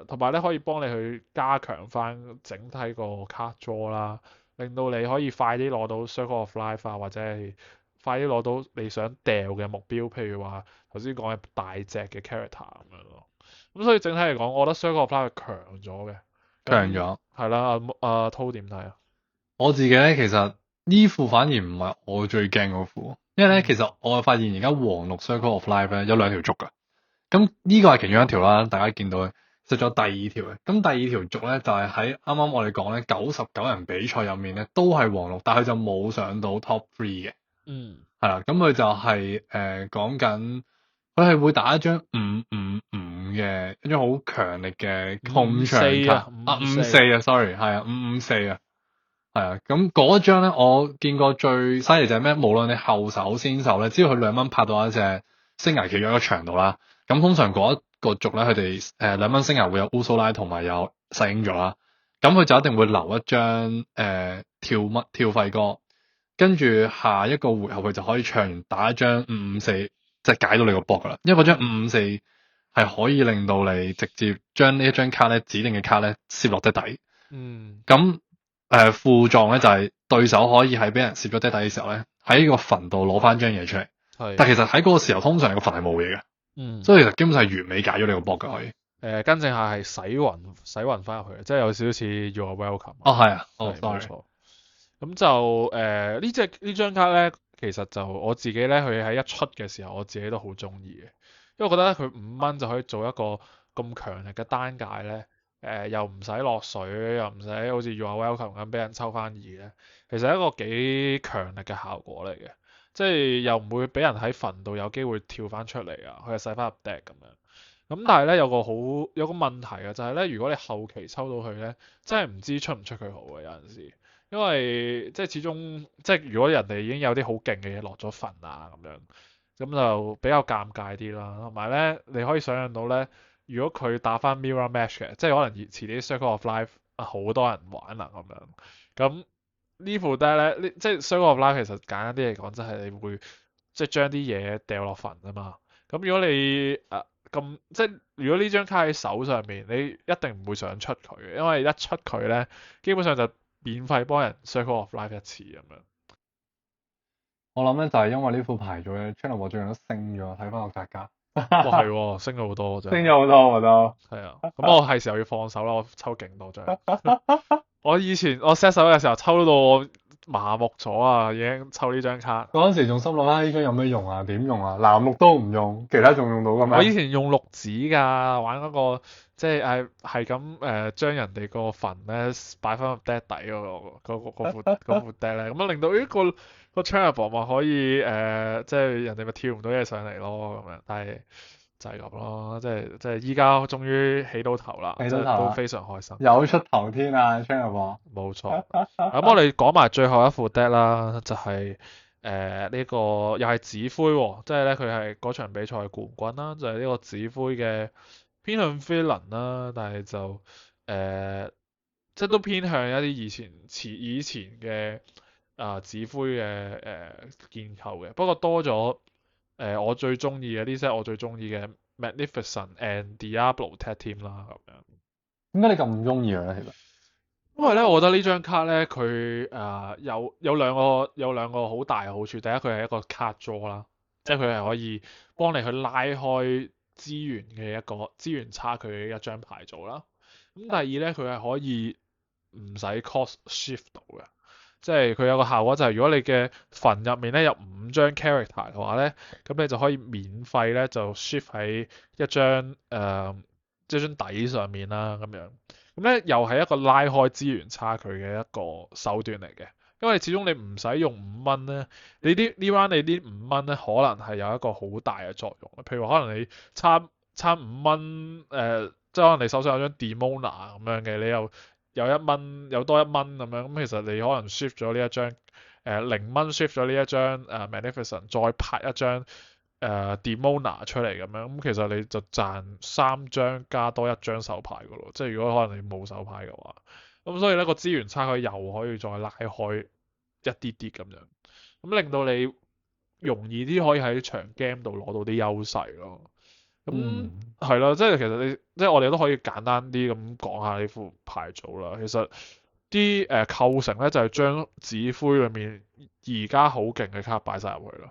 同埋咧可以幫你去加強翻整體個卡 draw 啦，令到你可以快啲攞到 Circle of Life 啊，或者係快啲攞到你想掉嘅目標，譬如話頭先講嘅大隻嘅 character 咁樣咯。咁所以整體嚟講，我覺得 Circle of Life 係強咗嘅。強咗。係啦，阿濤點睇啊？我自己咧，其實呢副反而唔係我最驚嗰副，因為咧，其實我發現而家黃綠 Circle of Life 咧有2條軸㗎。咁呢個係其中一條啦，大家見到嘅，實咗第2條嘅。咁第2條軸咧就係喺啱啱我哋講咧99人比賽入面咧都係黃綠，但係佢就冇上到 Top 3嘅。嗯。係啦，咁佢就係講緊，佢係會打一張555嘅一張好強力嘅控場卡54啊，sorry 係啊554啊。係啊，咁嗰張咧，我見過最犀利就係咩？無論你後手先手咧，只要佢2蚊拍到一隻星牙企咗一個場度啦，咁通常嗰一個族咧，佢哋2蚊星牙會有烏蘇拉同埋有細鷹族啦，咁佢就一定會留一張跳廢歌，跟住下一個回合佢就可以唱完打一張554，即係解到你個波噶啦，因為嗰張554係可以令到你直接將呢一張卡咧指定嘅卡咧攝落隻底。嗯。咁副狀咧就係對手可以喺俾人攝咗底嘅時候咧，喺個墳度攞翻張嘢出嚟。係。但其實喺嗰個時候，通常個墳係冇嘢嘅。嗯。所以其實基本上係完美解咗你個波嘅可以。更正下係洗暈翻入去，即係有少少似 You Are Welcome。哦，係啊。係，哦，sorry。冇錯。咁就呢張卡咧，其實就我自己咧，佢喺一出嘅時候，我自己都好中意嘅，因為我覺得佢5蚊就可以做一個咁強力嘅單解咧。又唔使落水，又唔使好似 You Are Welcome 咁俾人抽翻2咧，其實係一個幾強力嘅效果嚟嘅，即係又唔會俾人喺墳度有機會跳翻出嚟啊，佢係使翻入 deck 咁樣。咁但係咧有個問題嘅就係咧，如果你後期抽到佢咧，真係唔知出唔出佢好嘅有陣時，因為即係始終即係如果人哋已經有啲好勁嘅嘢落咗墳啊咁樣，咁就比較尷尬啲啦。同埋咧，你可以想象到咧。如果佢打翻 Mirror Match 嘅，即係可能遲啲 Circle of Life 好多人玩啦咁樣，咁呢副 deck 咧，即係 Circle of Life 其實簡單啲嚟講，即係你會即係將啲嘢掉落墳啊嘛。咁如果你即係如果呢張卡喺手上面，你一定唔會想出佢嘅，因為一出佢咧，基本上就免費幫人 Circle of Life 一次咁樣。我諗咧就係因為呢副牌組咧 channel 我最近都升咗，睇翻個價格。哇，係喎，升咗好多真係。升咗好多，我覺得。係啊，咁我係時候要放手啦，我抽勁多張。我以前我 set 手嘅時候抽到我麻木咗啊，已經抽呢張卡。嗰陣時仲心諗啦，呢張有咩用啊？點用啊？藍綠都唔用，其他仲用到㗎咩？我以前用綠紙㗎，玩嗰個即係咁將人哋個墳咧擺翻入 deck 底嗰副 deck 咧，咁樣令到個 Channel 咪可以即係人哋咪跳唔到嘢上嚟咯咁樣，但係就係咁咯，即係依家終於起到頭啦，起到頭都非常開心。有出頭天啊 Channel。冇錯。咁我哋講埋最後一副 deck 啦，就係呢個又係指灰喎，即係咧佢係嗰場比賽冠軍啦，就係呢個指灰嘅偏向 villain 啦，但係就即係都偏向一啲以前嘅指灰嘅建構嘅，不過多咗我最中意嘅呢 set 我最中意嘅 Magnificent and Diablo Tag Team 啦咁樣。點解你咁唔中意佢咧？其實因為咧，我覺得呢張卡咧，佢有兩個好大嘅好處。第一，佢係一個卡 draw 啦，即係佢係可以幫你去拉開資源嘅一個資源差距嘅一張牌組啦。咁第二咧，佢係可以唔使 cost shift 到嘅，即係佢有個效果就係如果你嘅墳入面咧有5張 character 嘅話咧，咁你就可以免費咧就 shift 喺一張即係張底上面啦咁樣。咁咧又係一個拉開資源差距嘅一個手段嚟嘅。因為始終你唔使用5蚊咧，你啲呢 round 你啲5蚊咧可能係有一個好大嘅作用。譬如話可能你差5蚊，即係可能你手上有張 Demona 咁樣嘅，你又有1蚊，有多1蚊咁樣，咁其實你可能 shift 咗呢一張0蚊 shift 咗呢一張Magnificent，再拍一張Demona 出嚟咁樣，咁其實你就賺3張加多1張手牌噶咯。即係如果可能你冇手牌嘅話，咁所以咧個資源差距又可以再拉開一啲啲咁樣，咁令到你容易啲可以喺場 game 度攞到啲優勢咯。咁係咯，即係其實即係我哋都可以簡單啲咁講下呢副牌組啦。其實啲構成咧就係將指灰裏面而家好勁嘅卡擺晒入去咯。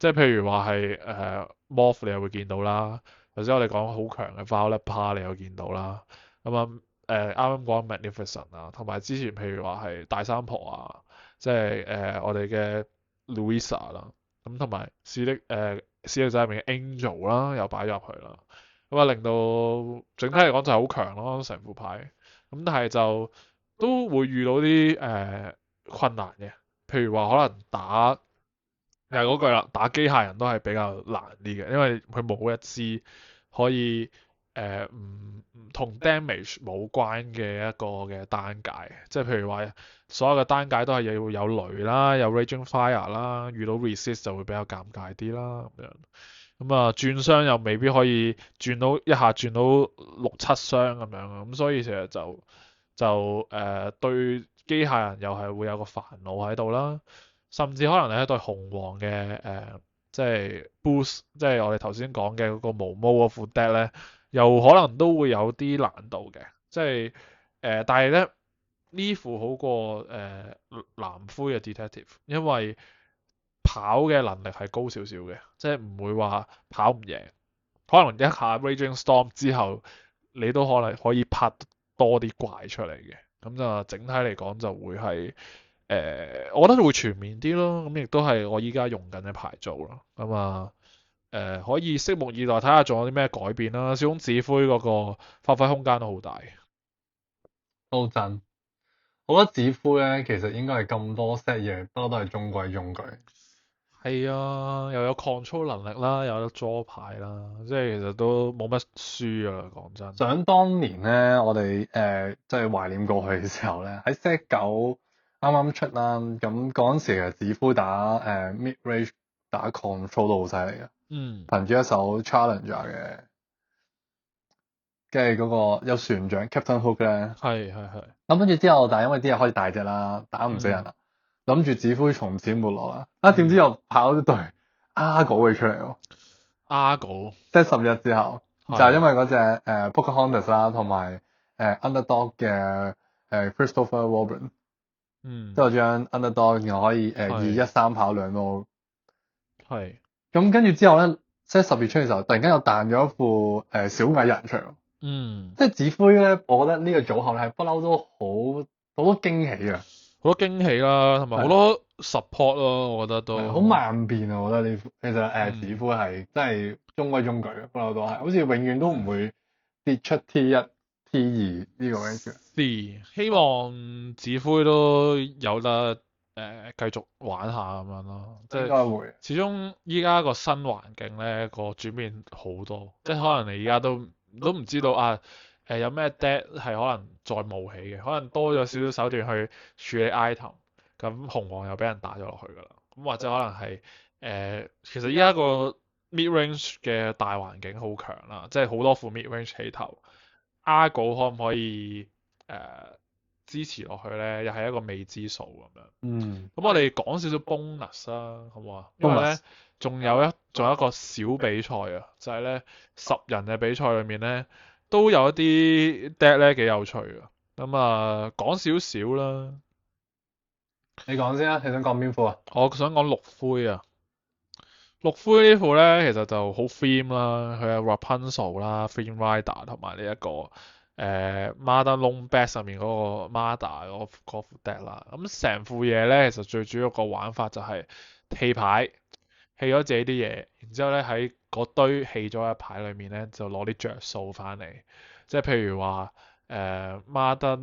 即係譬如話係Morph 你又會見到啦，頭先我哋講好強嘅 Violet Par 你又見到啦。咁啊啱啱講 Magnificent 啊，同埋之前譬如話係大三婆啊，即係我哋嘅 Louisa 啦，咁同埋史力仔入面嘅 Angel 啦，又擺咗入去啦，咁啊令到整體嚟講就係好強咯，成副牌。咁但係就都會遇到啲困難嘅，譬如話可能打又係嗰句啦，打機械人都係比較難啲嘅，因為佢冇一支可以唔同 damage 冇關嘅一個嘅單解，即係譬如話所有嘅單解都係要有雷啦，有 Raging Fire 啦，遇到 resist 就會比較尷尬啲啦咁樣。咁啊轉傷又未必可以轉到6、7傷咁樣啊，咁所以其實就對機械人又係會有個煩惱喺度啦。甚至可能你一對紅黃嘅即係 boost，即係我哋頭先講嘅嗰個毛毛嗰副 deck 咧，又可能都會有啲難度嘅。即係但係咧呢副好過藍灰嘅 detective，因為跑嘅能力係高少少嘅，即係唔會話跑唔贏。可能一下 Raging Storm 之後，你都可能可以拍多啲怪出嚟嘅。咁就整體嚟講就會係。我覺得會全面啲咯，咁亦都係我依家用緊嘅牌組咯。咁啊，可以拭目以待，睇下仲有啲咩改變啦。小公指灰嗰個發揮空間都好大。都真。我覺得指灰咧，其實應該係咁多 set 嘢，不嬲都係中規中矩。係啊，又有 control 能力啦，又有得 draw 牌啦，即係其實都冇乜輸啊。講真。想當年咧，我哋即係懷念過去嘅時候咧，喺 set 9啱啱出啦，咁嗰陣時其實指灰打mid range 打 control 都好犀利嘅。憑住一手 challenger 嘅，跟住嗰個有船長 Captain Hook 咧。係。咁跟住之後，但係因為啲嘢開始大隻啦，打唔死人啦，諗住指灰從此沒落啦。點知又跑咗隊 Argo 出嚟喎。Argo 即係10日之後，就係因為嗰隻Pocahontas 啦，同埋Underdog 嘅Christopher Robin。即係將 Underdog 然後可以2-1-3跑2路。係。咁跟住之後咧，即係10月出嘅時候，突然間又彈咗一副小矮人出嚟。即係指灰咧，我覺得呢個組合咧係不嬲都好多驚喜啊！好多驚喜啦，同埋好多 support 咯，我覺得都好萬變啊！我覺得呢副其實指灰係真係中規中矩嘅，不嬲都係，好似永遠都唔會跌出 T1、T2呢個 range。希望指灰都有得繼續玩下咁樣咯，即係應該會。始終依家個新環境咧個轉變好多，即係可能你而家都唔知道啊有咩 deck 係可能再冒起嘅，可能多咗少少手段去處理 item，咁紅黃又俾人打咗落去㗎啦，咁或者可能係其實依家個 mid range 嘅大環境好強啦，即係好多副 mid range 起頭，Argo 可唔可以支持落去咧？又係一個未知數咁樣。咁我哋講少少 bonus 啦，好唔好啊？因為咧仲有一個小比賽啊，就係咧10人嘅比賽裏面咧都有一啲 deck 咧幾有趣啊。咁啊講少少啦。你講先啊，你想講邊副啊？我想講綠灰啊。綠灰呢副咧其實就好 theme 啦，佢有 Rapunzel 啦 Flame Rider 同埋呢一個Mother Longback 上面嗰個 Mother 嗰副 deck 啦。咁成副嘢咧其實最主要個玩法就係棄牌，棄咗自己啲嘢，然之後咧喺嗰堆棄咗嘅牌裏面咧就攞啲着數翻嚟，即係譬如話 Mother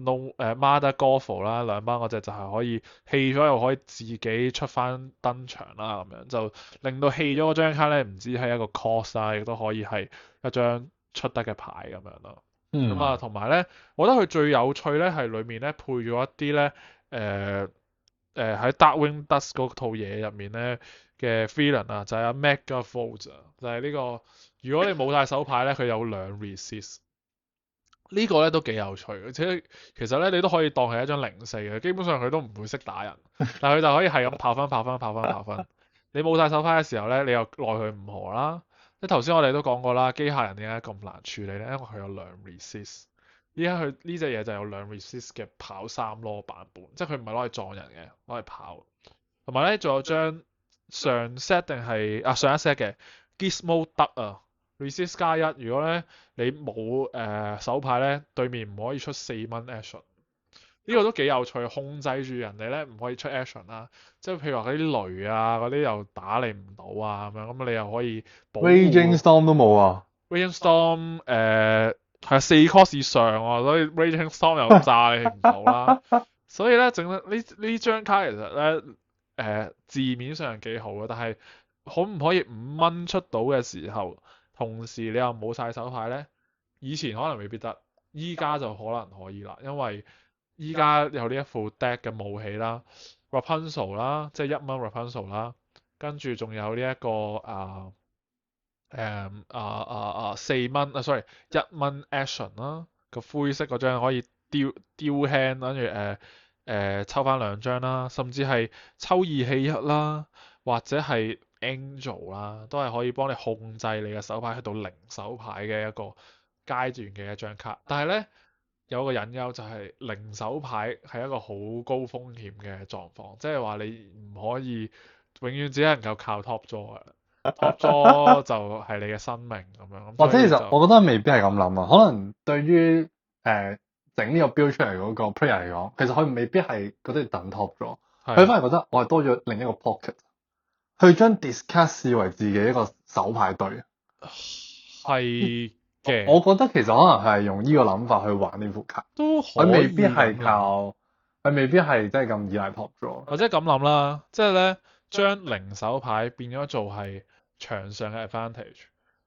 Gothel 啦，兩班嗰隻就係可以棄咗又可以自己出翻登場啦，咁樣就令到棄咗嗰張卡咧，唔止係一個 cost 啦，亦都可以係一張出得嘅牌咁樣咯。咁啊，同埋咧，我覺得佢最有趣咧係裡面咧配咗一啲咧喺 Darkwing Dusk 嗰套嘢入面咧嘅 villain 啊，就係阿 Megavolt 啊，就係呢個如果你冇晒手牌咧，佢有兩 resist。呢個咧都幾有趣，而且其實咧你都可以當係一張0-4嘅，基本上佢都唔會識打人，但係佢就可以係咁跑分。你冇晒手牌嘅時候咧，你又奈佢唔何啦。即係頭先我哋都講過啦，機械人點解咁難處理咧？因為佢有兩 resist。依家佢呢隻嘢就有兩 resist 嘅跑3囉版本，即係佢唔係攞嚟撞人嘅，攞嚟跑。同埋咧仲有張上 set 定係上一 set 嘅 Gizmo Duck 啊。resist 加1，如果咧你冇手牌咧，對面唔可以出4蚊 action。呢個都幾有趣，控制住人哋咧唔可以出 action 啦。即係譬如話嗰啲雷啊，嗰啲又打你唔到啊咁樣，咁你又可以保護。Raging Storm 都冇啊。Raging Storm 係4 cost 以上啊，所以 Raging Storm 又炸你唔到啦。所以咧整得呢張卡其實咧字面上幾好嘅，但係可唔可以5蚊出到嘅時候？同時你又冇晒手牌咧，以前可能未必得，依家就可能可以啦，因為依家有呢一副 deck 嘅武器啦，Rapunzel 啦，即係1蚊 Rapunzel 啦，跟住仲有呢、這、一個4蚊sorry 1蚊 Action 啦，個灰色嗰張可以丟 hand，跟住抽翻2張啦，甚至係抽義氣1啦，或者係 Angel 啦，都係可以幫你控制你嘅手牌去到0手牌嘅一個階段嘅一張卡。但係咧有個隱憂就係0手牌係一個好高風險嘅狀況，即係話你唔可以永遠只能夠靠 top draw 嘅，top draw 就係你嘅生命咁樣。或者其實我覺得未必係咁諗啊，可能對於整呢個 build 出嚟嗰個 player 嚟講，其實佢未必係覺得等 top draw，佢反而覺得我係多咗另一個 pocket。佢將 discard 視為自己一個手牌隊，係嘅。我覺得其實可能係用呢個諗法去玩呢副卡，都可以。佢未必係靠，佢未必係真係咁依賴 top draw。或者咁諗啦，即係咧將0手牌變咗做係場上嘅 advantage，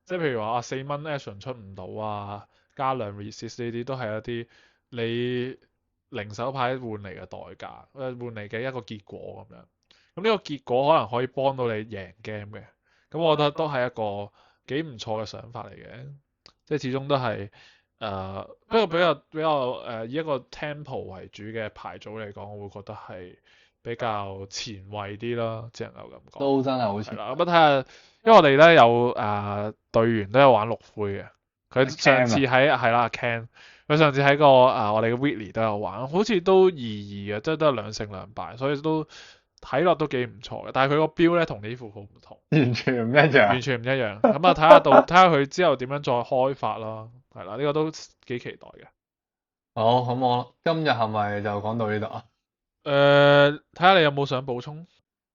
即係譬如話4蚊 action 出唔到啊，加2 resist 呢啲都係一啲你0手牌換嚟嘅代價，換嚟嘅一個結果咁樣。咁呢個結果可能可以幫到你贏 game 嘅，咁我覺得都係一個幾唔錯嘅想法嚟嘅，即係始終都係不過比較以一個 tempo 為主嘅牌組嚟講，我會覺得係比較前衛啲啦，只能夠咁講。都真係好前。係啦，咁睇下，因為我哋咧有隊員都有玩綠灰嘅，佢上次喺係啦 Ken，佢上次喺個我哋嘅 Weekly 都有玩，好似都2-2嘅，即係都係2勝2敗，所以都。睇落都幾唔錯嘅，但係佢個標咧同呢副好唔同，完全唔一樣，完全唔一樣。咁啊，睇下佢之後點樣再開發啦，係啦，呢個都幾期待嘅。好，咁我今日係咪就講到呢度啊？睇下你有冇想補充？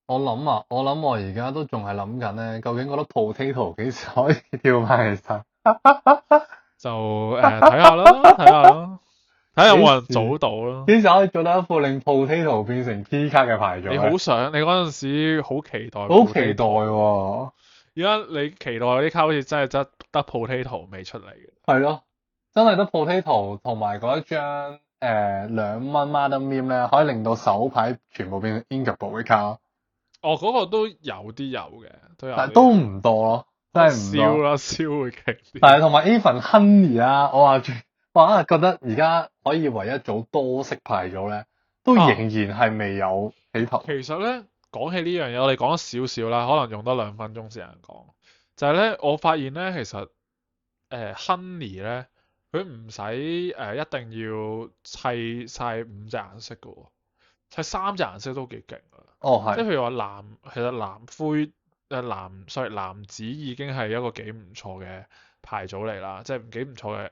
我諗我而家都仲係諗緊咧，究竟嗰粒 potato 幾時可以跳翻起身？就睇下啦，睇下啦。睇下有冇人組到咯？幾時可以做到一副令 potato 變成 P 卡嘅牌組？你好想，你嗰陣時好期待，好期待喎！而家你期待嗰啲卡好似真係得 potato 未出嚟嘅。係咯，真係得 potato 同埋嗰一張2蚊 Mother Meme 咧，可以令到手牌全部變成 Inkable 嘅卡。哦，嗰個都有啲有嘅，都有。但係都唔多咯，真係唔多。燒啦，燒會勁啲。但係同埋 Even Honey 啊，我覺得而家可以唯一組多色牌組咧，都仍然係未有起頭。其實咧，講起呢樣嘢，我哋講咗少少啦，可能用多2分鐘時間講。就係咧，我發現咧，其實Honey 咧，佢唔使一定要砌晒5隻顏色嘅喎，砌3隻顏色都幾勁啊！哦，係。即係譬如話其實藍紫已經係一個幾唔錯嘅牌組嚟啦，即係幾唔錯嘅。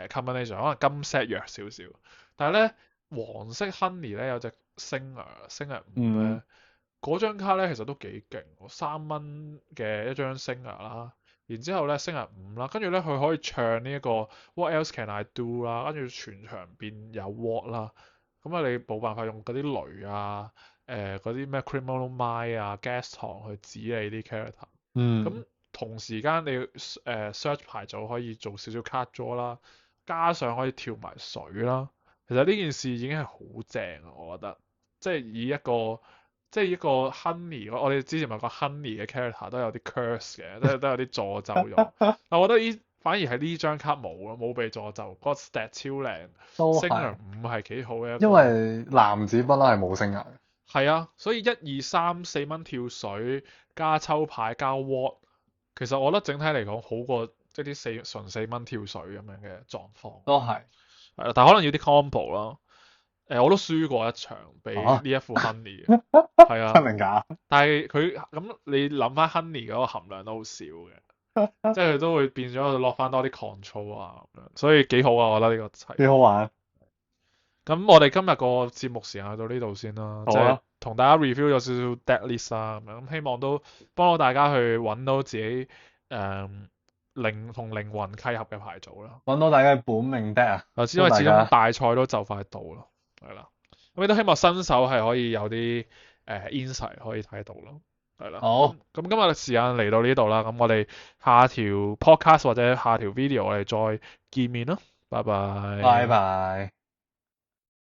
combination 可能金 set 弱少少，但係咧黃色 Honey 咧有隻星牙5咧，嗰張卡咧其實都幾勁，3蚊嘅一張星牙啦，然之後咧升入5啦，跟住咧佢可以唱呢一個 What else can I do 啦，跟住全場變有 what 啦，咁啊你冇辦法用嗰啲雷啊，嗰啲咩 criminal mind 啊 Gaston 去指你啲 character，咁同時間你search 牌組可以做少少 card draw 啦，加上可以跳埋水啦，其實呢件事已經係好正啊，我覺得，即係以一個。即係一個 Honey，我哋之前咪講 Honey 嘅 character 都有啲 curse 嘅，都有啲詛咒用。但我覺得反而係呢張卡冇咯，冇被詛咒，個 stat 超靚，都星量係， 5係幾好嘅一因個。為男子不嬲係冇星牙嘅。係啊，所以1、2、3 4蚊跳水加抽牌加 what，其實我覺得整體嚟講好過即係啲純4蚊跳水咁樣嘅狀況。都係，係啦，但係可能要啲 combo 咯。我都輸過一場俾呢一副 Honey 嘅，係啊。真定假？但係佢咁，你諗翻 Honey 嗰個含量都好少嘅，即係佢都會變咗落翻多啲 control 啊咁樣，所以幾好啊！我覺得呢個題幾好玩。咁我哋今日個節目時間去到呢度先啦，即係好啊，同大家 review 咗少少 deck list 啦咁樣，咁希望都幫到大家去揾到自己靈同靈魂契合嘅牌組啦。揾到大家嘅本命 deck 啊！因為始終祝大家大賽都就快到啦，係啦，咁亦都希望新手係可以有啲insight 可以睇到咯，係啦。好，咁今日嘅時間嚟到呢度啦，咁我哋下條 podcast 或者下條 video 我哋再見面咯，拜拜。拜拜。